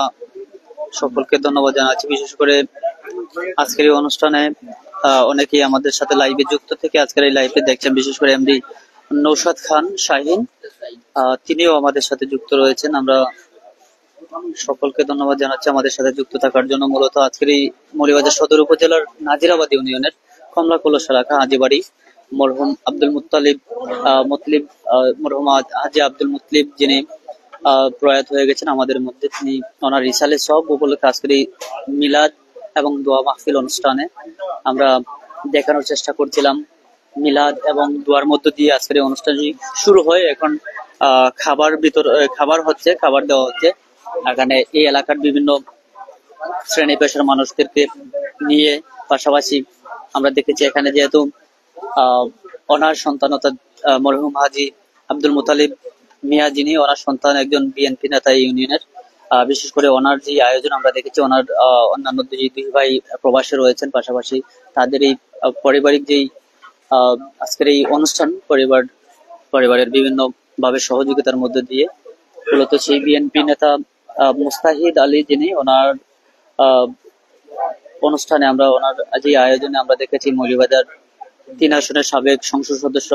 F: সকলকে ধন্যবাদ জানাচ্ছি। বিশেষ করে আজকের এই অনুষ্ঠানে অনেকেই আমাদের সাথে লাইভে যুক্ত থেকে আজকের এই লাইভে দেখছেন। বিশেষ করে এমডি নৌশাদ খান শাহিন, তিনিও আমাদের সাথে যুক্ত রয়েছেন। আমরা সকলকে ধন্যবাদ জানাচ্ছি আমাদের সাথে যুক্ত থাকার জন্য। মূলত আজকের এই মৌলভীবাজার সদর উপজেলার নাজিরাবাদ ইউনিয়নের কমলা কলস এলাকা হাজিবাড়ি মরহুম আব্দুল মরহুম হাজী আব্দুল মুতলিব যিনি প্রয়াত হয়ে গেছেন আমাদের মধ্যে, তিনি ওনার ইসালে সওয়াব উপলক্ষে আজকের এই মিলাদ এবং দোয়া মাহফিল অনুষ্ঠানে আমরা দেখানোর চেষ্টা করছিলাম। মিলাদ এবং দোয়ার মধ্য দিয়ে আজকের এই অনুষ্ঠানটি শুরু হয়। এখন খাবার দেওয়া হচ্ছে। এখানে এই এলাকার বিভিন্ন শ্রেণী পেশার মানুষদেরকে নিয়ে, পাশাপাশি আমরা দেখেছি এখানে যেহেতু ওনার সন্তান অর্থাৎ মরহুম হাজী আব্দুল মুতালিব মিয়া, যিনি ওনার সন্তান একজন বিএনপি নেতা ইউনিয়নের, বিশেষ করে ওনার যে আয়োজন আমরা দেখেছি, ওনার অন্যান্য দুই ভাই প্রবাসে রয়েছেন, পাশাপাশি তাদের এই পারিবারিক যেই আজকের এই অনুষ্ঠান পরিবারের বিভিন্ন ভাবে সহযোগিতার মধ্যে দিয়ে মূলত সেই বিএনপি নেতা মুস্তাহিদ আলী, যিনি ওনার অনুষ্ঠানে আমরা ওনার যে আয়োজনে আমরা দেখেছি মৌলভীবাজার 3 আসনের সাবেক সংসদ সদস্য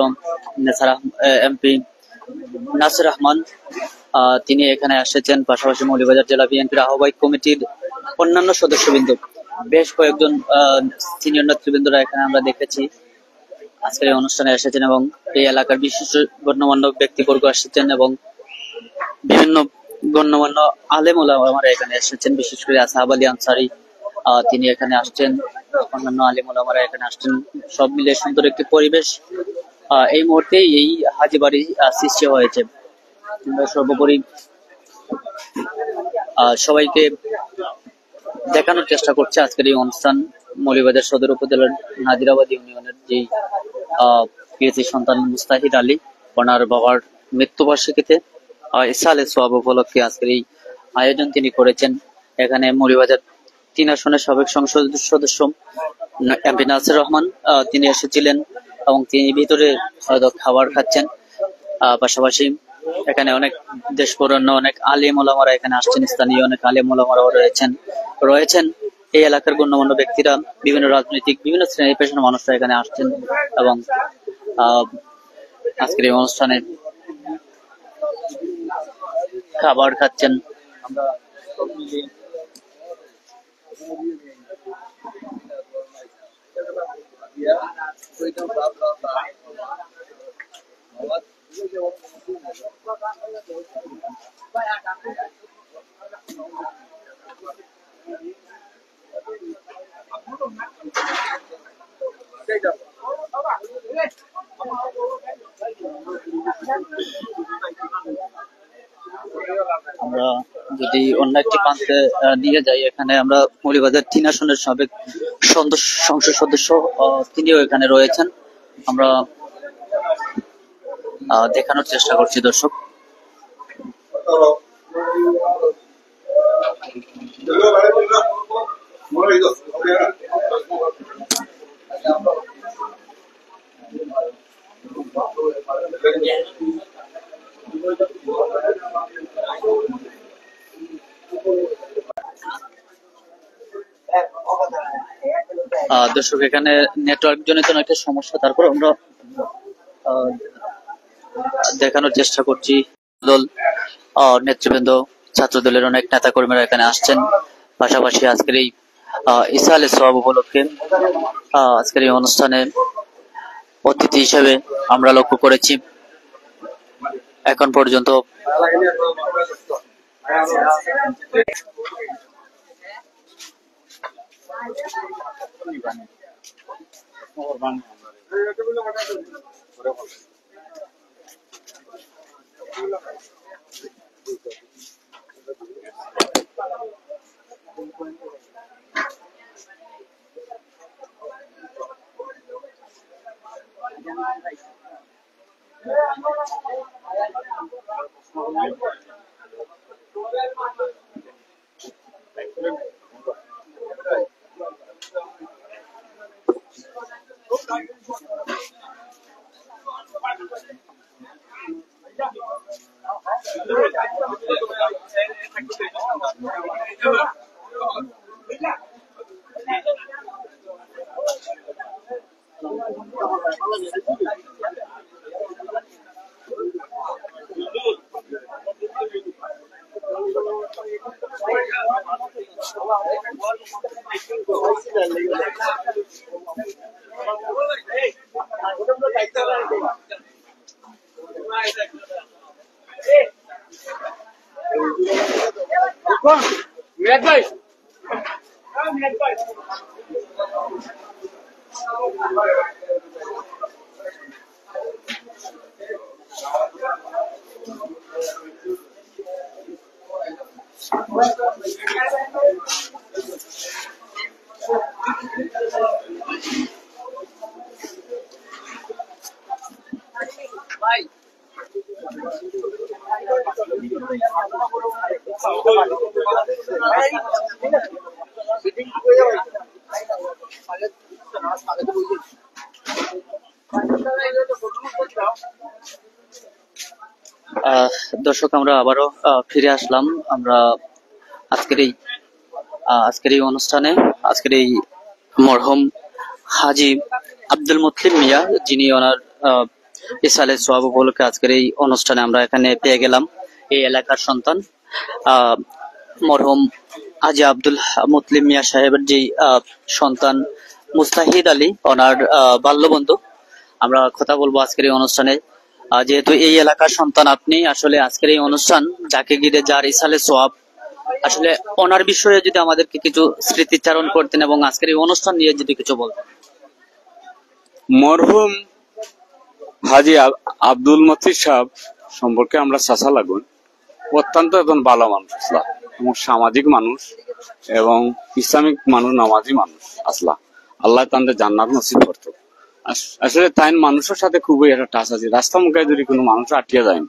F: এমপি নাসির রহমান, তিনি এখানে এসেছেন। পাশাপাশি মৌলভীবাজার জেলা বিএনপির আহ্বায়ক কমিটির অন্যান্য সদস্যবৃন্দ, বেশ কয়েকজন সিনিয়র নেতৃবৃন্দরা এখানে আমরা দেখেছি আজকের এই অনুষ্ঠানে এসেছেন, এবং এই এলাকার বিশিষ্ট গণ্যমান্য ব্যক্তিবর্গ এসেছেন এবং বিভিন্ন গণ্যমান্য আলেম ওলামারা এখানে এসেছেন। বিশেষ করে আসহাব আলী আনসারী তিনি এখানে আসছেন, অন্যান্য আলেম ওলামারা এখানে আসছেন। সব মিলে সুন্দর একটি পরিবেশ এই মুহূর্তে এই হাজি বাড়ি সৃষ্টি হয়েছে। সর্বোপরি সবাইকে দেখানোর চেষ্টা করছে আজকের এই অনুষ্ঠান মৌলভীবাজার সদর উপজেলার নাজিরাবাদ ইউনিয়নের যেই কৃতি সন্তান মুস্তাহিদ আলী, ওনার বাবার মৃত্যুবার্ষিকীতে ইসালে সোয়াব উপলক্ষে আজকের এই আয়োজন তিনি করেছেন। এখানে মৌলভীবাজার 3 আসনের সাবেক সংসদ সদস্য এমপি নাসির রহমান তিনি এসেছিলেন এবং তিনি ভিতরে হয়তো খাবার খাচ্ছেন। পাশাপাশি এখানে অনেক দেশ বরেণ্য অনেক আলেম ওলামারা এখানে আসছেন, স্থানীয় অনেক আলেম ওলামারাও রয়েছেন। এই এলাকার গণ্যমান্য ব্যক্তিরা, বিভিন্ন রাজনৈতিক বিভিন্ন শ্রেণী পেশার মানুষরা এখানে আসছেন এবং আজকের এই অনুষ্ঠানে খাবার খাচ্ছেন। আমরা যদি অন্য একটি প্রান্তে নিয়ে যাই, এখানে আমরা মৌলভীবাজার 3 আসনের সাবেক সংসদ সদস্য তিনিও এখানে রয়েছেন। আমরা দেখানোর চেষ্টা করছি দর্শক। দর্শক, এখানে নেটওয়ার্ক জনিত একটা সমস্যা, তারপর আমরা দেখানোর চেষ্টা করছি। দল নেতৃবৃন্দ, ছাত্র দলের অনেক নেতা কর্মীরা এখানে আসছেন। পাশাপাশি আজকের এই ইসালে সোয়াব উপলক্ষে আজকের এই অনুষ্ঠানে অতিথি হিসেবে আমরা লক্ষ্য করেছি এখন পর্যন্ত দর্শক, আমরা আবারও ফিরে আসলাম। আমরা আজকের এই অনুষ্ঠানে, আজকের এই মরহুম হাজী আব্দুল মুতলিব মিয়া, যিনি ওনার ইসালে সোয়াব উপলক্ষে আজকের এই অনুষ্ঠানে আমরা এখানে পেয়ে গেলাম। এই এলাকার সন্তান মরহুম হাজী আব্দুল মুতলিব মিয়া সাহেবের যে সন্তান মুস্তাহিদ আলী, ওনার বাল্যবন্ধু। আমরা কথা বলবো আজকের এই অনুষ্ঠানে। যেহেতু এই এলাকার সন্তান আপনি, আসলে আজকের এই অনুষ্ঠান যাকে ঘিরে যার ইসালে সোয়াব, আসলে ওনার বিষয়ে যদি আমাদেরকে কিছু স্মৃতিচারণ করতেন এবং আজকের এই অনুষ্ঠান নিয়ে যদি কিছু বলতেন।
H: মরহুম হাজী আব্দুল মতিন সাহেব সম্পর্কে আমরা চাচা লাগুন, অত্যন্ত একজন ভালো মানুষ আসলা, এবং সামাজিক মানুষ এবং ইসলামিক মানুষ, নামাজি মানুষ আসলা। আল্লাহ তাদের জান্নাত নসিব করতো। আসলে তাই মানুষের সাথে খুবই একটা টাচ আছে। রাস্তা মুখে যদি কোনো মানুষ আটকে যায়,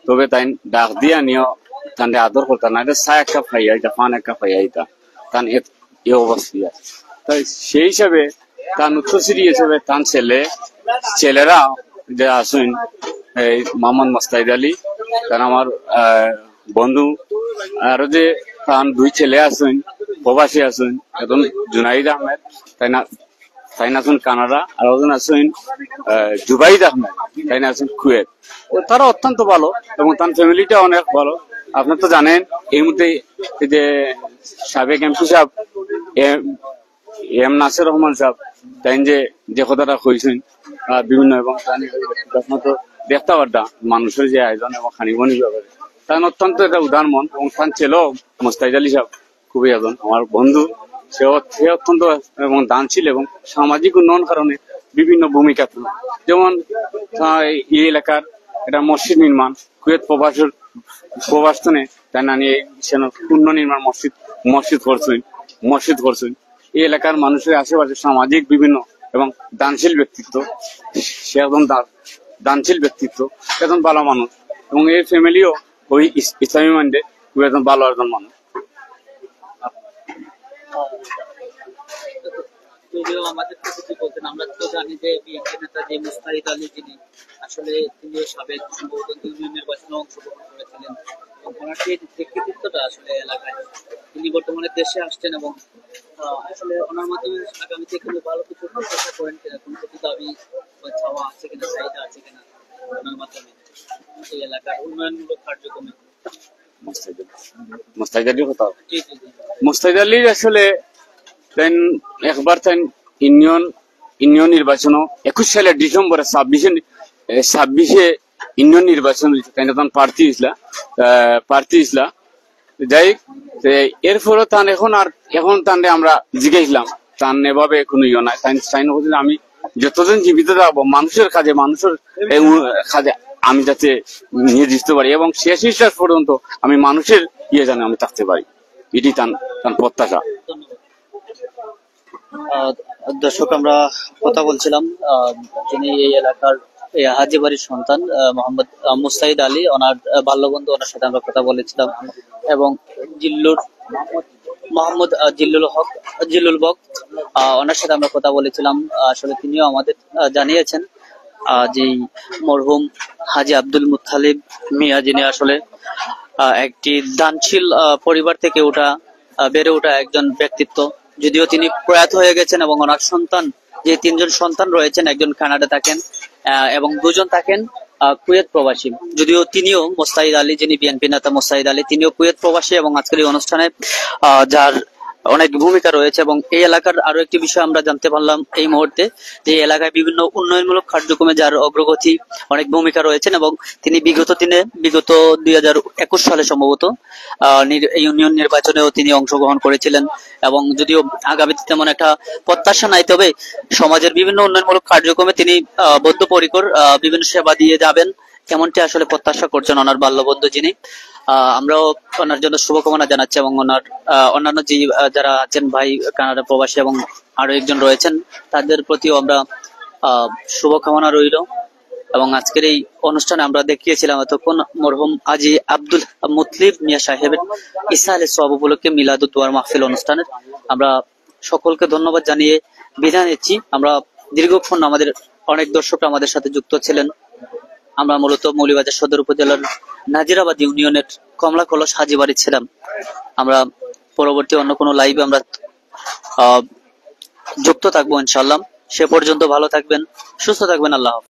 H: তবে তাই ডাক দিয়া নিয়ে তাদের আদর করতা না, এটা চা একটা খাইয়া এটা, পান একটা খাইয়া এটা, তার এ অবস্থা। তাই সেই হিসাবে তার উচ্চশ্রী হিসেবে তার ছেলেরা যে আসুন, এই মোহাম্মদ মুস্তাহিদ আলী, তার আমার বন্ধু, আরো যে তার দুই ছেলে আসুন প্রবাসী আসুন, একজন জুনাইদ আহমেদ, তাই না আসুন কানাডা, আর একজন আসুন জুবাইদ আহমেদ, তাই না আসুন কুয়েত। তারা অত্যন্ত ভালো এবং তার ফ্যামিলিটা অনেক ভালো। আপনার তো জানেন এই মুহূর্তে যে সাবেক এমপি সাহেব এম নাসির রহমান সাহেব, তাই যে কথাটা কইছেন বিভিন্ন, এবং তো দেখতে পারতাম মানুষের যে আয়োজন এবং খানিবনি ব্যাপারে তার অত্যন্ত একটা উদার মন। এবং তার ছেলেও মুস্তাহিদ আলী সাহেব খুবই একজন আমার বন্ধু, সে অত্যন্ত এবং দানশীল এবং সামাজিক উন্নয়ন কারণে বিভিন্ন ভূমিকা ছিল। যেমন এই এলাকার একটা মসজিদ নির্মাণ, কুয়েত প্রবাসনে তাই না নিয়ে পূর্ণ নির্মাণ মসজিদ করছেন। এই এলাকার মানুষের আশেপাশে সামাজিক বিভিন্ন এবং দানশীল ব্যক্তিত্ব, সে একজন দানশীল ব্যক্তিত্ব, একজন ভালো মানুষ, এবং এই ফ্যামিলিও ওই ইসলামী মাইন্ডে খুব একজন ভালো একজন মানুষ।
F: যদিও আমাদেরকে যদি বলতেন, আমরা তো জানি যে বিএনপি নেতা যে মুস্তাহিদ আলী, যিনি আসলে তিনি সাবেক সম্ভবত ইউনিয়ন নির্বাচনে অংশগ্রহণ করেছিলেন, এবং ওনার যে ব্যক্তিত্বটা আসলে এলাকায়, তিনি বর্তমানে দেশে আসছেন এবং আসলে ওনার মাধ্যমে আগামীতে কোনো ভালো কিছু প্রত্যাশা করেন কিনা, কোনো কিছু দাবি চাওয়া আছে কিনা, চাহিদা আছে কিনা ওনার মাধ্যমে এই এলাকার উন্নয়নমূলক কার্যক্রমে।
H: মুস্তাহিদ আলীর কথা, মুস্তাহিদ আলীর আসলে একবার ইউনিয়ন নির্বাচন 21 সালের ডিসেম্বরে 26 ইউনিয়ন নির্বাচন হয়েছে, তাই তখন প্রার্থী ইসলা যাই। এরপরও তান এখন তানরে আমরা জিজ্ঞাসলাম, তান এভাবে কোনো ইয়ে নাই, আমি যতদিন জীবিত থাকবো মানুষের কাজে আমি যাতে নিয়ে দিতে পারি এবং শেষ নিঃশ্বাস পর্যন্ত আমি মানুষের জানে আমি থাকতে পারি, এটি তার প্রত্যাশা।
F: দর্শক, আমরা কথা বলছিলাম যিনি এই এলাকার হাজী বাড়ির সন্তান মোহাম্মদ মুস্তাহিদ আলী, ওনার বাল্যবন্ধু, ওনার সাথে আমরা কথা বলেছিলাম, এবং মোহাম্মদ জিল্লুল বক, ওনার সাথে আমরা কথা বলেছিলাম। আসলে তিনিও আমাদের জানিয়েছেন যে মরহুম হাজী আব্দুল মুত্তালিব মিয়া, যিনি আসলে একটি দানশীল পরিবার থেকে বেড়ে ওঠা একজন ব্যক্তিত্ব। যদিও তিনি প্রয়াত হয়ে গেছেন এবং ওনার সন্তান, যে 3 জন সন্তান রয়েছেন, একজন কানাডা থাকেন এবং 2 জন থাকেন কুয়েত প্রবাসী। যদিও তিনিও মুস্তাহিদ আলী, যিনি বিএনপি নেতা মুস্তাহিদ আলী, তিনিও কুয়েত প্রবাসী এবং আজকের এই অনুষ্ঠানে যার অনেক ভূমিকা রয়েছে। এবং এই এলাকার আরো একটি বিষয় আমরা জানতে পারলাম এই মুহূর্তে, যে এলাকায় বিভিন্ন উন্নয়নমূলক কার্যক্রমে যার অগ্রগতি অনেক ভূমিকা রয়েছেন, এবং তিনি বিগত 2021 সালে সম্ভবত ইউনিয়ন নির্বাচনেও তিনি অংশগ্রহণ করেছিলেন। এবং যদিও আগামীতে তেমন একটা প্রত্যাশা নাই, তবে সমাজের বিভিন্ন উন্নয়নমূলক কার্যক্রমে তিনি বদ্ধপরিকর, বিভিন্ন সেবা দিয়ে যাবেন, এমনটি আসলে প্রত্যাশা করছেন ওনার বাল্যবন্ধু যিনি। আমরাও ওনার জন্য শুভকামনা জানাচ্ছি এবং ওনার অন্যান্য যে যারা আছেন ভাই কানাডা প্রবাসী এবং আরো একজন রয়েছেন তাদের প্রতিও আমরা শুভকামনা রইল। এবং আজকের এই অনুষ্ঠানে আমরা দেখিয়েছিলাম এতক্ষণ মরহুম আজি আব্দুল মুতলিব মিয়া সাহেবের ঈসা আলাইহিস সালাম উপলক্ষে মিলাদ ও দোয়ার মাহফিল অনুষ্ঠানের। আমরা সকলকে ধন্যবাদ জানিয়ে বিদায় নিচ্ছি। আমরা দীর্ঘক্ষণ আমাদের অনেক দর্শকরা আমাদের সাথে যুক্ত ছিলেন। আমরা মূলত মৌলভীবাজার সদর উপজেলার নাজিরাবাদ ইউনিয়নের কমলা কলস হাজিবাড়ি ছিলাম। আমরা পরবর্তী অন্য কোনো লাইভে আমরা যুক্ত থাকবো ইনশাআল্লাহ। সে পর্যন্ত ভালো থাকবেন, সুস্থ থাকবেন। আল্লাহ হাফেজ।